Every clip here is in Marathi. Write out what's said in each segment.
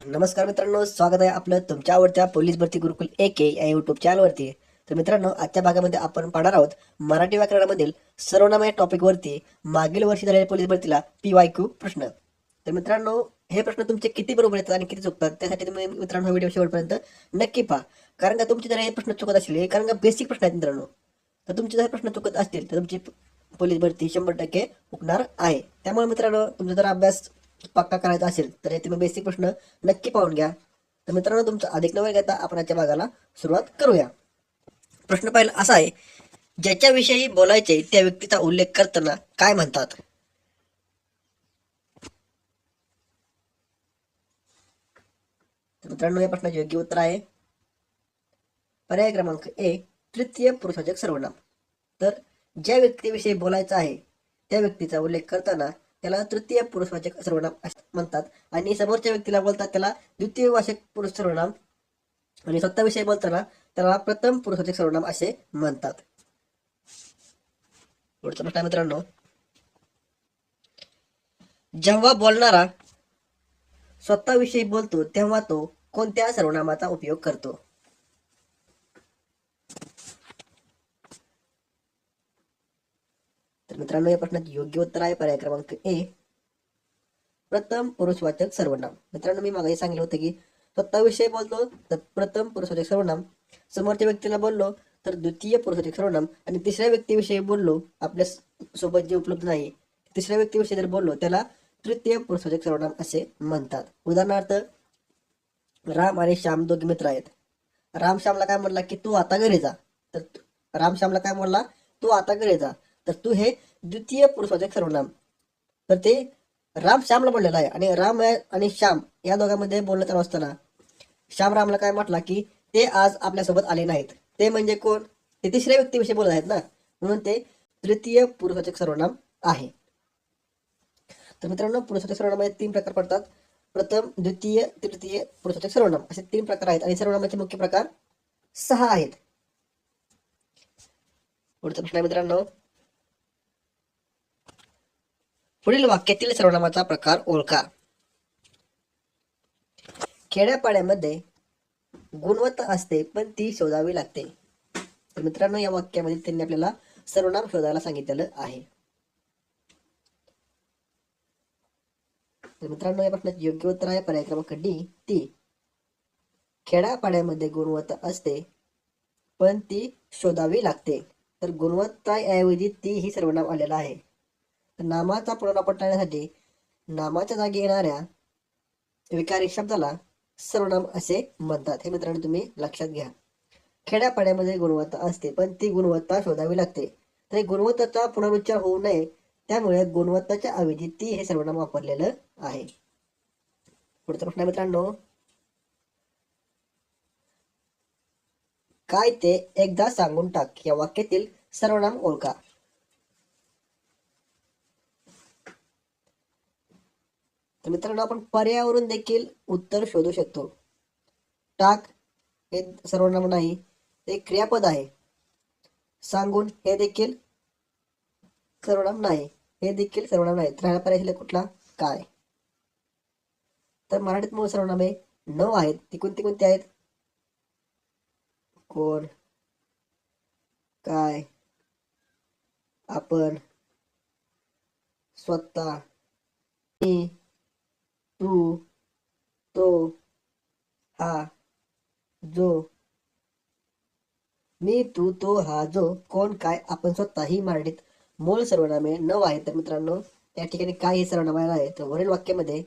नमस्कार मित्रांनो, स्वागत आहे आपलं तुमच्या आवडत्या पोलीस भरती गुरुकुल AK या युट्यूब चॅनलवरती. तर मित्रांनो, आजच्या भागामध्ये आपण पाहणार आहोत मराठी व्याकरणामधील सर्वनाम या टॉपिकवरती मागील वर्षी झालेल्या पोलीस भरतीला PYQ प्रश्न. तर मित्रांनो, हे प्रश्न तुमचे किती बरोबर येतात आणि किती चुकतात त्यासाठी तुम्ही मित्रांनो व्हिडिओ शेवटपर्यंत नक्की पहा. कारण का तुमचे जर हे प्रश्न चुकत असले, कारण का बेसिक प्रश्न आहेत मित्रांनो, तर तुमचे जर प्रश्न चुकत असतील तर तुमची पोलीस भरती 100% हुकणार आहे. त्यामुळे मित्रांनो, तुमचा जर अभ्यास पक्का करायचा असेल तर हे तुम्ही बेसिक प्रश्न नक्की पाहून घ्या. तर मित्रांनो, तुमचा अधिक न वेळ घेता आपण आजच्या भागाला सुरुवात करूया. प्रश्न पहिला असा आहे, ज्याच्याविषयी बोलायचे त्या व्यक्तीचा उल्लेख करताना काय म्हणतात? तर मित्रांनो, या प्रश्नाचे योग्य उत्तर आहे पर्याय क्रमांक A, तृतीय पुरुषवाचक सर्वनाम. तर ज्या व्यक्तीविषयी बोलायचं आहे त्या व्यक्तीचा उल्लेख करताना त्याला तृतीय पुरुषवाचक सर्वनाम असे म्हणतात, आणि समोरच्या व्यक्तीला बोलतात त्याला द्वितीय वाचक पुरुष सर्वनाम, आणि स्वतःविषयी बोलताना त्याला प्रथम पुरुषवाचक सर्वनाम असे म्हणतात. पुढचा प्रश्न आहे मित्रांनो, जेव्हा बोलणारा स्वतःविषयी बोलतो तेव्हा तो कोणत्या सर्वनामाचा उपयोग करतो? तर मित्रांनो, या प्रश्नाचे योग्य उत्तर आहे पर्याय क्रमांक A, प्रथम पुरुषवाचक सर्वनाम. मित्रांनो, मी मागे सांगितलं होतं की स्वतःविषयी बोललो तर प्रथम पुरुषवाचक सर्वनाम, समोरच्या व्यक्तीला बोललो तर द्वितीय पुरुषवाचक सर्वनाम, आणि तिसऱ्या व्यक्तीविषयी बोललो आपल्या सोबत जे उपलब्ध नाही तिसऱ्या व्यक्तीविषयी जर बोललो त्याला तृतीय पुरुषवाचक सर्वनाम असे म्हणतात. उदाहरणार्थ, राम आणि श्याम दोघे मित्र आहेत. राम श्यामला काय म्हणला की तू आता घरी जा, तर राम श्यामला काय म्हणला, तू आता घरी जा, तर तू हे द्वितीय पुरुषवाचक सर्वनाम. तर ते राम श्यामला बोललेला आहे, आणि राम आणि श्याम या दोघांमध्ये बोलणं चालू असताना श्याम रामला काय म्हटला की ते आज आपल्यासोबत आले नाहीत. ते म्हणजे कोण? ते तिसऱ्या व्यक्तीविषयी बोलत आहेत ना, म्हणून ते तृतीय पुरुषवाचक सर्वनाम आहे. तर मित्रांनो, पुरुषवाचक सर्वनामाचे 3 प्रकार पडतात. प्रथम, द्वितीय, तृतीय पुरुषवाचक सर्वनाम असे 3 प्रकार आहेत, आणि सर्वनामाचे मुख्य प्रकार 6 आहेत. पुढचा प्रश्न आहे मित्रांनो, पुढील वाक्यातील सर्वनामाचा प्रकार ओळखा. खेड्यापाड्यामध्ये गुणवत्ता असते पण ती शोधावी लागते. तर मित्रांनो, या वाक्यामध्ये त्यांनी आपल्याला सर्वनाम शोधायला सांगितलेलं आहे. तर मित्रांनो, या प्रश्नाचे योग्य उत्तर आहे पर्याय क्रमांक D, ती. खेड्यापाड्यामध्ये गुणवत्ता असते पण ती शोधावी लागते. तर गुणवत्ता ऐवजी ती ही सर्वनाम आलेलं आहे. तर नामाचा पुनरावापर टाळण्यासाठी नामाच्या जागी येणाऱ्या विकारी शब्दाला सर्वनाम असे म्हणतात. हे मित्रांनो तुम्ही लक्षात घ्या. खेड्यापाड्यामध्ये गुणवत्ता असते पण ती गुणवत्ता शोधावी लागते. तर गुणवत्ताचा पुनरुच्चार होऊ नये त्यामुळे गुणवत्ताच्या ऐवजी ती हे सर्वनाम वापरलेलं आहे. पुढचा प्रश्न मित्रांनो, काय ते एकदा सांगून टाक या वाक्यातील सर्वनाम ओळखा. तर मित्रांनो, आपण पर्यायावरून देखील उत्तर शोधू शकतो. टाक हे सर्वनाम नाही, ते क्रियापद आहे. सांगून हे देखील सर्वनाम नाही, हे देखील सर्वनाम नाही. तर पर्याय कुठला? काय. तर मराठीत मूळ सर्वनामे 9 आहेत. ती कोणती कोणती आहेत? कोण, काय, आपण, स्वतः, मी, तू, तो, हा, जो. मी, तू, तो, हा, जो, कोण, काय, आपण, स्वतः ही मराठीत मूळ सर्वनामे 9 आहेत. तर मित्रांनो, त्या ठिकाणी काय हे सर्वनाम आहे. तर वरील वाक्यामध्ये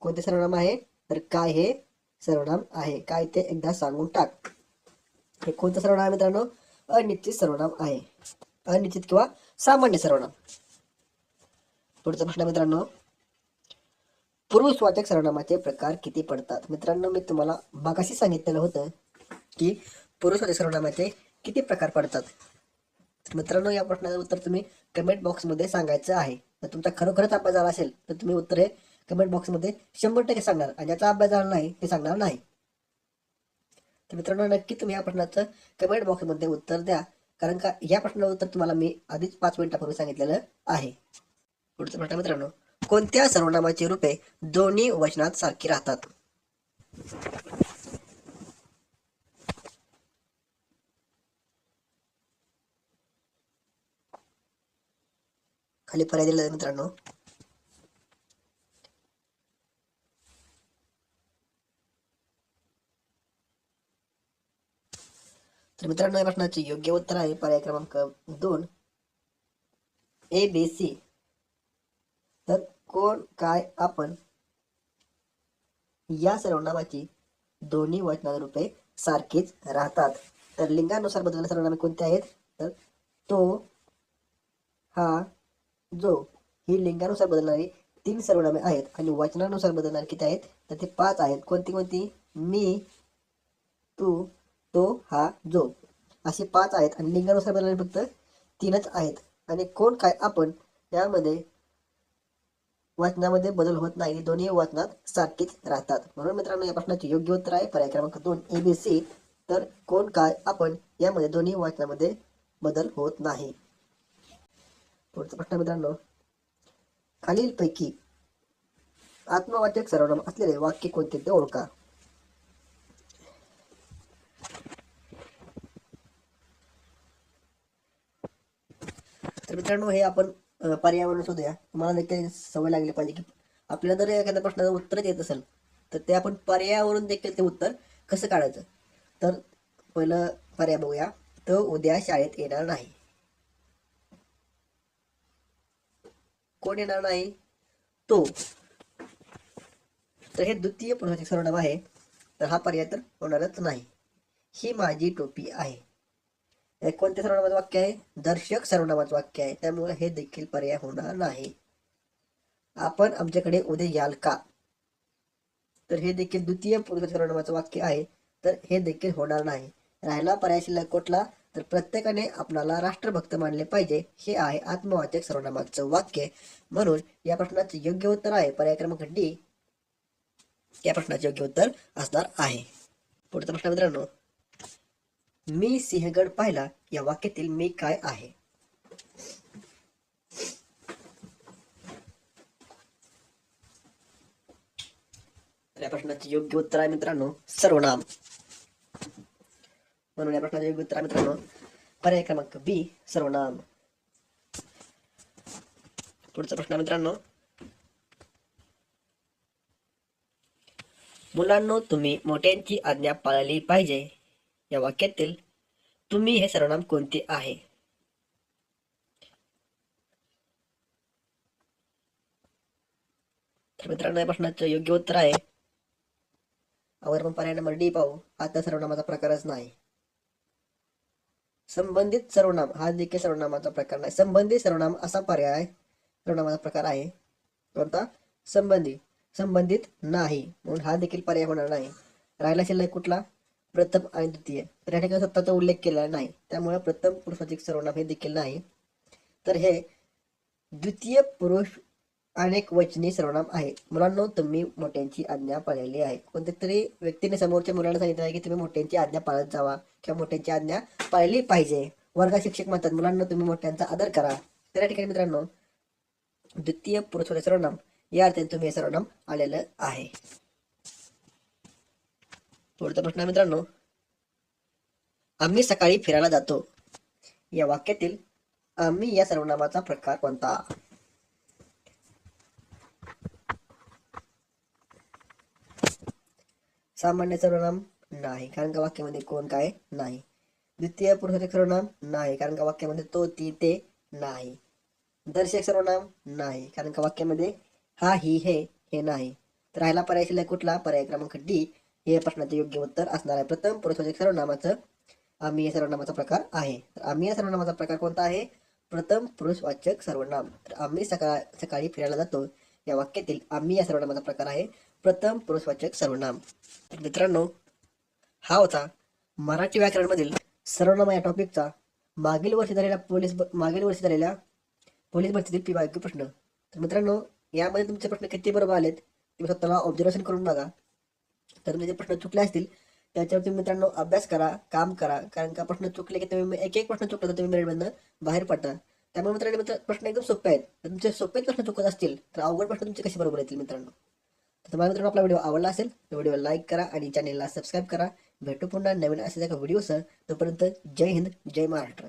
कोणते सर्वनाम आहे? तर काय हे सर्वनाम आहे. काय ते एकदा सांगून टाक हे कोणतं सर्वनाम आहे मित्रांनो? अनिश्चित सर्वनाम आहे. अनिश्चित किंवा सामान्य सर्वनाम. पुढचा प्रश्न मित्रांनो, पुरुषवाचक सर्वनामाचे प्रकार किती पडतात? मित्रांनो, मी तुम्हाला मागाशी सांगितलेलं होतं की पुरुषवाचक सर्वनामाचे किती प्रकार पडतात. मित्रांनो, या प्रश्नाचं उत्तर तुम्ही कमेंट बॉक्समध्ये सांगायचं आहे. तर तुमचा खरोखरच अभ्यास झाला असेल तर तुम्ही उत्तर हे कमेंट बॉक्समध्ये 100% सांगणार, आणि ज्याचा अभ्यास झाला नाही ते सांगणार नाही. तर मित्रांनो, नक्की तुम्ही या प्रश्नाचं कमेंट बॉक्समध्ये उत्तर द्या, कारण का या प्रश्नाचं उत्तर तुम्हाला मी आधीच 5 मिनिटापूर्वी सांगितलेलं आहे. पुढचा प्रश्न मित्रांनो, कोणत्या सर्वनामाची रूपे दोन्ही वचनात सारखी राहतात? खाली पर्याय दिला आहे मित्रांनो. तर मित्रांनो या प्रश्नाचे योग्य उत्तर आहे पर्याय क्रमांक 2 ए बी सी. तर कोण काय आपण या सर्वनामाची दोन्ही वचनांत रूपे सारखीच राहतात. तर लिंगानुसार बदलणारी सर्वनामे कोणती आहेत? तर तो, हा, जो ही लिंगानुसार बदलणारी 3 सर्वनामे आहेत आणि वचनानुसार बदलणारी किती आहेत? तर ते 5 आहेत. कोणती कोणती? मी, तू, तो, हा, जो असे 5 आहेत आणि लिंगानुसार बदलणारे फक्त 3च आहेत. आणि कोण काय आपण यामध्ये वचनामध्ये बदल होत नाही, दोन्ही वचनात सारखीच राहतात. म्हणून मित्रांनो या प्रश्नाचे योग्य उत्तर आहे पर्याय क्रमांक 2 ए बी सी. तर कोण काय आपण यामध्ये दोन्ही वचनामध्ये बदल होत नाही. पुढचा प्रश्न मित्रांनो, खालीलपैकी आत्मवाचक सर्वनाम असलेले वाक्य कोणते ते ओळखा. तर मित्रांनो हे आपण पर्यावरण शोधूया. तुम्हाला देखील सवय लागली पाहिजे की आपल्याला जर एखाद्या प्रश्नाचं उत्तरच येत असेल तर ते आपण पर्यायावरून देखील ते उत्तर कसं काढायचं. तर पहिलं पर्याय बघूया. तो उद्या शाळेत येणार नाही. कोण येणार नाही? तो. तर हे द्वितीय पुरुषवाचक सर्वनाम आहे, तर हा पर्याय तर होणारच नाही. ही माझी टोपी आहे. हे कोणत्या सर्वनामाचं वाक्य आहे? दर्शक सर्वनामाचं वाक्य आहे, त्यामुळे हे देखील पर्याय होणार नाही. आपण आमच्याकडे उद्या याल का? तर हे देखील द्वितीय पुरुषवाचक सर्वनामाचं वाक्य आहे, तर हे देखील होणार नाही. राहिला पर्याय शिल्लक कुठला? तर प्रत्येकाने आपणाला राष्ट्रभक्त मानले पाहिजे, हे आहे आत्मवाचक सर्वनामाचं वाक्य. म्हणून या प्रश्नाचे योग्य उत्तर आहे पर्याय क्रमांक डी. या प्रश्नाचे योग्य उत्तर असणार आहे. पुढचा प्रश्न मित्रांनो, मी सिंहगड पाहिला या वाक्यातील मी काय आहे? या प्रश्नाचे योग्य उत्तर आहे मित्रांनो सर्वनाम. म्हणून या प्रश्नाचे योग्य उत्तर आहे मित्रांनो पर्याय क्रमांक बी सर्वनाम. पुढचा प्रश्न मित्रांनो, मुलांनो तुम्ही मोठ्यांची आज्ञा पाळली पाहिजे या वाक्यातील तुम्ही हे सर्वनाम कोणते आहे? तर मित्रांनो या प्रश्नाचं योग्य उत्तर आहे, अवर आपण पर्याय नंबर डी पाहू. हा त्या सर्वनामाचा प्रकारच नाही. संबंधित सर्वनाम हा देखील सर्वनामाचा प्रकार नाही. संबंधित सर्वनाम असा पर्याय सर्वनामाचा प्रकार आहे. कोणता? संबंधी. संबंधित नाही, म्हणून हा देखील पर्याय होणार नाही. राहिला शिल्लक कुठला? प्रथम आणि द्वितीय. तर या ठिकाणी सत्ताचा उल्लेख केलेला नाही, त्यामुळे प्रथम पुरुषवाचक सर्वनाम हे देखील नाही. तर हे द्वितीय पुरुष अनेक वचनी सर्वनाम आहे. मुलांनो तुम्ही मोठ्यांची आज्ञा पाळलेली आहे. कोणत्या तरी व्यक्तीने समोरच्या मुलांना सांगितलं आहे की तुम्ही मोठ्यांची आज्ञा पाळत जावा किंवा मोठ्यांची आज्ञा पाळली पाहिजे. वर्गात शिक्षक म्हणतात मुलांना तुम्ही मोठ्यांचा आदर करा. तर या ठिकाणी मित्रांनो द्वितीय पुरुषवाचक सर्वनाम या अर्थाने तुम्ही हे सर्वनाम आलेलं आहे. पुढचा प्रश्न मित्रांनो, आम्ही सकाळी फिरायला जातो या वाक्यातील आम्ही या सर्वनामाचा प्रकार कोणता? सामान्य सर्वनाम नाही, कारण का वाक्यामध्ये कोण काय नाही. द्वितीय पुरुषवाचक सर्वनाम नाही, कारण का वाक्यामध्ये तो, ती, ते नाही. दर्शक सर्वनाम नाही, कारण का वाक्यामध्ये हा, ही, हे नाही. तर राहिला पर्याय शिल्लक कुठला? पर्याय क्रमांक डी हे प्रश्नाचे योग्य उत्तर असणार आहे. प्रथम पुरुषवाचक सर्वनामाचं आम्ही या सर्वनामाचा प्रकार आहे. तर आम्ही या सर्वनामाचा प्रकार कोणता आहे? प्रथम पुरुषवाचक सर्वनाम. तर आम्ही सकाळी फिरायला जातो या वाक्यातील आम्ही या सर्वनामाचा प्रकार आहे प्रथम पुरुषवाचक सर्वनाम. मित्रांनो हा होता मराठी व्याकरणमधील सर्वनाम या टॉपिकचा मागील वर्षी झालेल्या पोलीस भरतीतील PYQ प्रश्न. तर मित्रांनो यामध्ये तुमचे प्रश्न किती बरोबर आलेत तुम्ही स्वतःला ऑब्झर्वेशन करून बघा. तर तुमचे प्रश्न चुकले असतील त्याच्यावर तुम्ही मित्रांनो अभ्यास करा, काम करा, कारण का प्रश्न चुकले की तुम्ही एक प्रश्न चुकला तर तुम्ही मेरिटमधनं बाहेर पडता. त्यामुळे मित्रांनो प्रश्न एकदम सोपे आहेत. तर तुमचे सोपे प्रश्न चुकत असतील तर अवघड प्रश्न तुमचे कसे बरोबर येतील मित्रांनो. तर तुम्हाला मित्रांनो आपला व्हिडिओ आवडला असेल तर व्हिडिओ लाईक करा आणि चॅनेलला सबस्क्राईब करा. भेटू पुन्हा नवीन असेच एका व्हिडिओसह. तोपर्यंत जय हिंद, जय महाराष्ट्र.